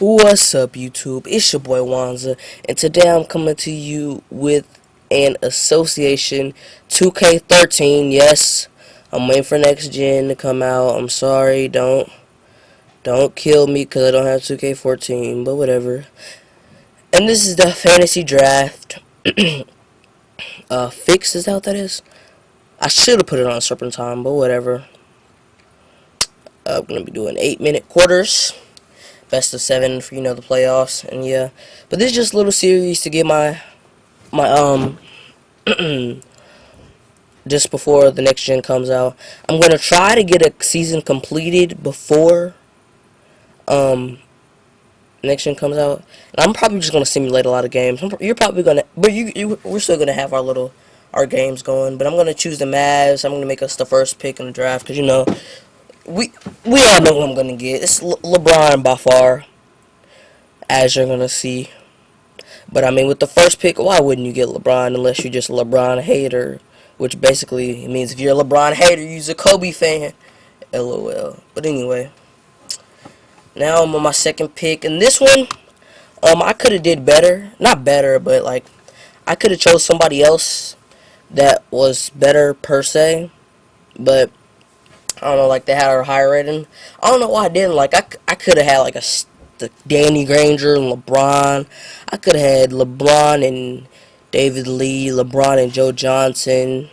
What's up, YouTube? It's your boy Wanza, and today I'm coming to you with an Association 2K13. Yes, I'm waiting for next gen to come out. I'm sorry, don't kill me because I don't have 2K14, but whatever. And this is the fantasy draft. Fix, is that what that is? I should have put it on Serpentine, but whatever. I'm gonna be doing 8-minute quarters. Best of 7 for the playoffs, and yeah. But this is just a little series to get my just before the next gen comes out. I'm gonna try to get a season completed before next gen comes out, and I'm probably just gonna simulate a lot of games. You're probably gonna, but we're still gonna have our games going. But I'm gonna choose the Mavs. I'm gonna make us the first pick in the draft because we all know who I'm gonna get. It's LeBron by far, as you're gonna see. But I mean, with the first pick, why wouldn't you get LeBron unless you're just a LeBron hater? Which basically means if you're a LeBron hater, you're a Kobe fan. LOL. But anyway, now I'm on my second pick, and this one, I could have did better. Not better, but like I could have chose somebody else that was better per se, but I don't know, like they had a higher rating. I don't know why I didn't. Like I could have had like the Danny Granger and LeBron. I could have had LeBron and David Lee, LeBron and Joe Johnson.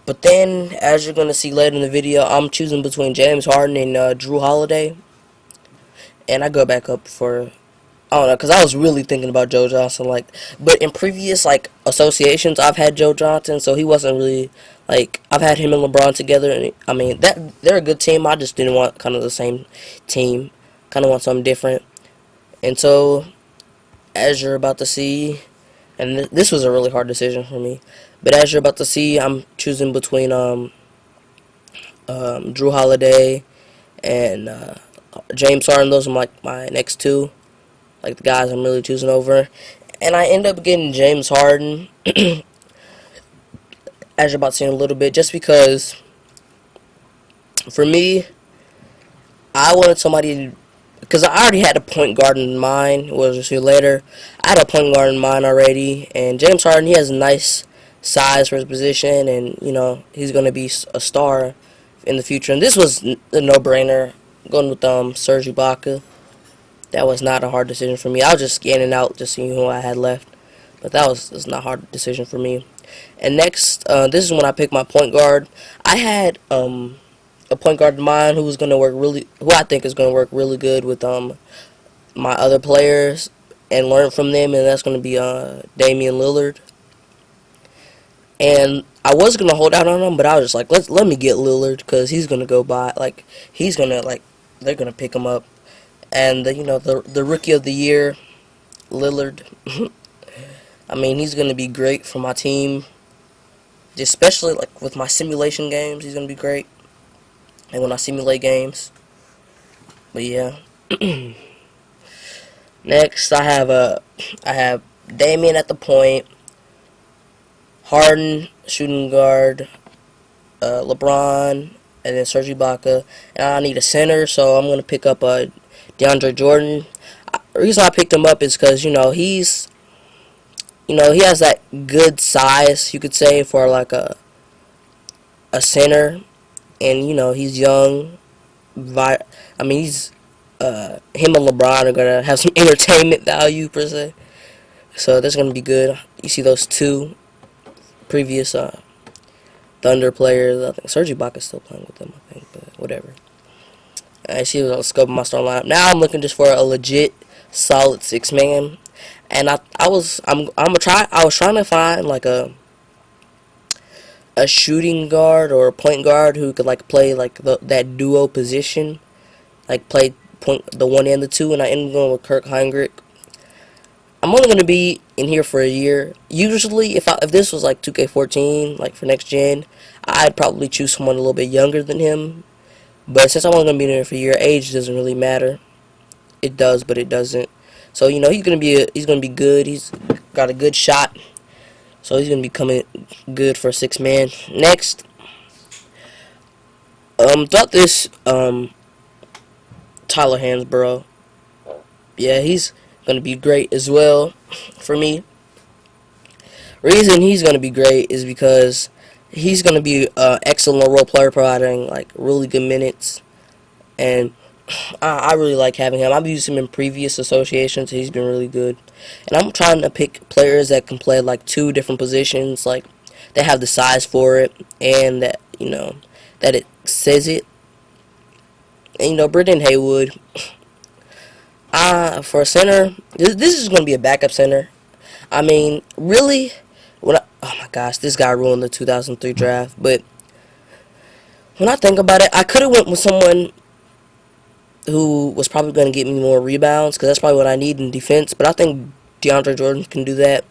But then, as you're gonna see later in the video, I'm choosing between James Harden and Drew Holiday. And I go back up for, I don't know, because I was really thinking about Joe Johnson. But in previous associations, I've had Joe Johnson, so he wasn't really I've had him and LeBron together, and I mean they're a good team. I just didn't want kind of the same team, kind of want something different. And so, as you're about to see, and this was a really hard decision for me, but as you're about to see, I'm choosing between Drew Holiday and James Harden. Those are my next two, the guys I'm really choosing over, and I end up getting James Harden. As you're about to see in a little bit, just because for me, I wanted somebody, because I already had a point guard in mind. We'll just see later. I had a point guard in mind already, and James Harden, he has a nice size for his position, and he's going to be a star in the future. And this was a no-brainer, going with Serge Ibaka. That was not a hard decision for me. I was just scanning out, just seeing who I had left, but that was not a hard decision for me. And next, this is when I picked my point guard. I had a point guard in mind who I think is going to work really good with my other players and learn from them, and that's going to be Damian Lillard. And I was going to hold out on him, but I was just like, let me get Lillard, because he's going to go by, they're going to pick him up. And the rookie of the year, Lillard. I mean, he's going to be great for my team, especially with my simulation games. He's going to be great, and when I simulate games. But yeah. Next, I have Damian at the point, Harden shooting guard, LeBron, and then Serge Ibaka. And I need a center, so I'm going to pick up DeAndre Jordan. The reason I picked him up is because he has that good size, you could say, for a center, and he's young. I mean, him and LeBron are gonna have some entertainment value per se, so that's gonna be good. You see those two previous Thunder players. I think Serge Ibaka is still playing with them, I think, but whatever. I see the scope of my starting lineup. Now I'm looking just for a legit, solid 6-man. And I was trying to find a shooting guard or a point guard who could play that duo position, play the 1 and the 2, and I ended up going with Kirk Heinrich. I'm only gonna be in here for a year. Usually, if this was 2K14, for next gen, I'd probably choose someone a little bit younger than him. But since I'm only gonna be in here for a year, age doesn't really matter. It does, but it doesn't. So he's gonna be good. He's got a good shot, so he's gonna be coming good for a 6-man. Next, throughout this Tyler Hansborough, yeah, he's gonna be great as well for me. Reason he's gonna be great is because he's gonna be an excellent role player, providing like really good minutes, and I really like having him. I've used him in previous associations. He's been really good, and I'm trying to pick players that can play like two different positions, like they have the size for it, and that that it says it. And Brendan Haywood, for a center, this is gonna be a backup center. I mean, really, oh my gosh, this guy ruined the 2003 draft. But when I think about it, I could have went with someone who was probably going to get me more rebounds, because that's probably what I need in defense. But I think DeAndre Jordan can do that,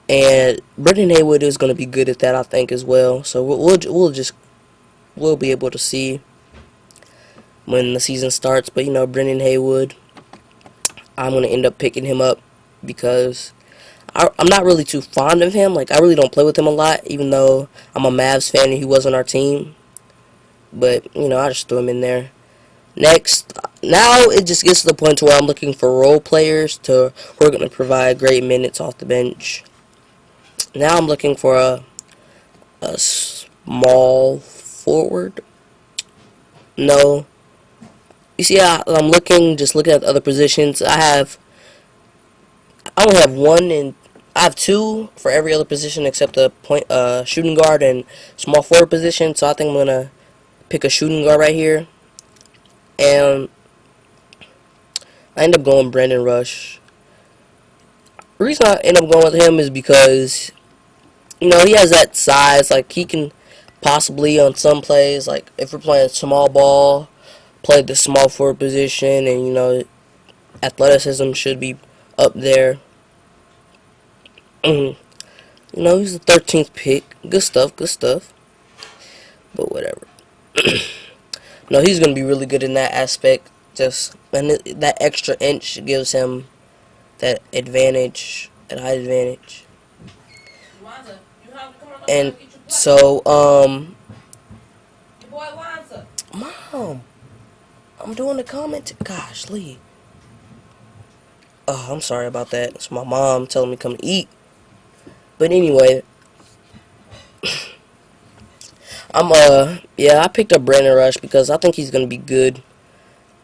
and Brendan Haywood is going to be good at that, I think, as well. So we'll be able to see when the season starts. But Brendan Haywood, I'm going to end up picking him up because I'm not really too fond of him. Like, I really don't play with him a lot, even though I'm a Mavs fan and he was on our team. But I just threw him in there. Next, now it just gets to the point where I'm looking for role players who are going to provide great minutes off the bench. Now I'm looking for a small forward. No. You see, I'm looking at the other positions. I only have one, and I have two for every other position except the shooting guard and small forward position. So I think I'm going to pick a shooting guard right here. And I end up going Brandon Rush. The reason I end up going with him is because, he has that size. Like, he can possibly, on some plays, like, if we're playing small ball, play the small forward position, and, athleticism should be up there. He's the 13th pick. Good stuff. But whatever. No, he's going to be really good in that aspect. And that extra inch gives him that advantage, that height advantage. And so, Mom, I'm doing the comment. Gosh, Lee. Oh, I'm sorry about that. It's my mom telling me to come eat. But anyway, I picked up Brandon Rush because I think he's going to be good.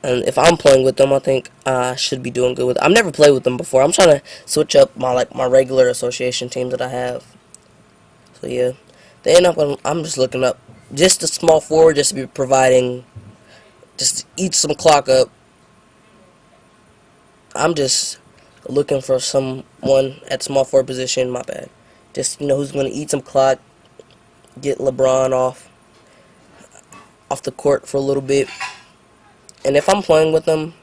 And if I'm playing with them, I think I should be doing good with them. I've never played with them before. I'm trying to switch up my regular association team that I have. So yeah, I'm just looking up just a small forward, just to be providing, just to eat some clock up. I'm just looking for someone at small forward position. My bad. Just who's going to eat some clock, get LeBron off the court for a little bit. And if I'm playing with him,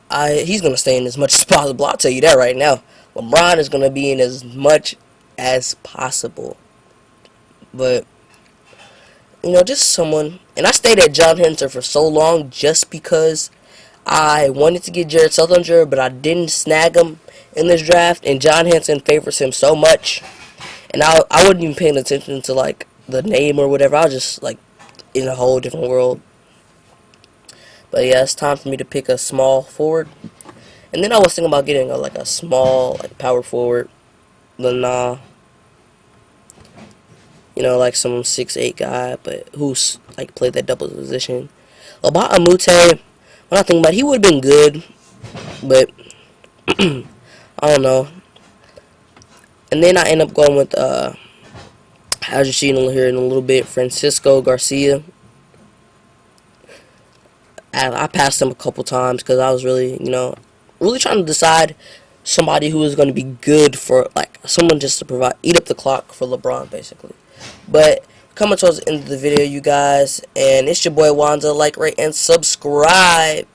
he's going to stay in as much as possible. I'll tell you that right now. LeBron is going to be in as much as possible. But, just someone. And I stayed at John Henson for so long just because I wanted to get Jared Sullinger, but I didn't snag him in this draft. And John Henson favors him so much. And I wasn't even paying attention to, like, the name or whatever. I was just, like, in a whole different world. But yeah, it's time for me to pick a small forward. And then I was thinking about getting a small, like, power forward. But nah. Like some 6'8" guy, but who's like played that double position. About Amute, when I think about it, he would have been good, but I don't know. And then I end up going with as you see here in a little bit, Francisco Garcia. I passed him a couple times because I was really, really trying to decide somebody who was going to be good for, like, someone just to eat up the clock for LeBron, basically. But coming towards the end of the video, you guys, and it's your boy Wanza. Like, rate, and subscribe.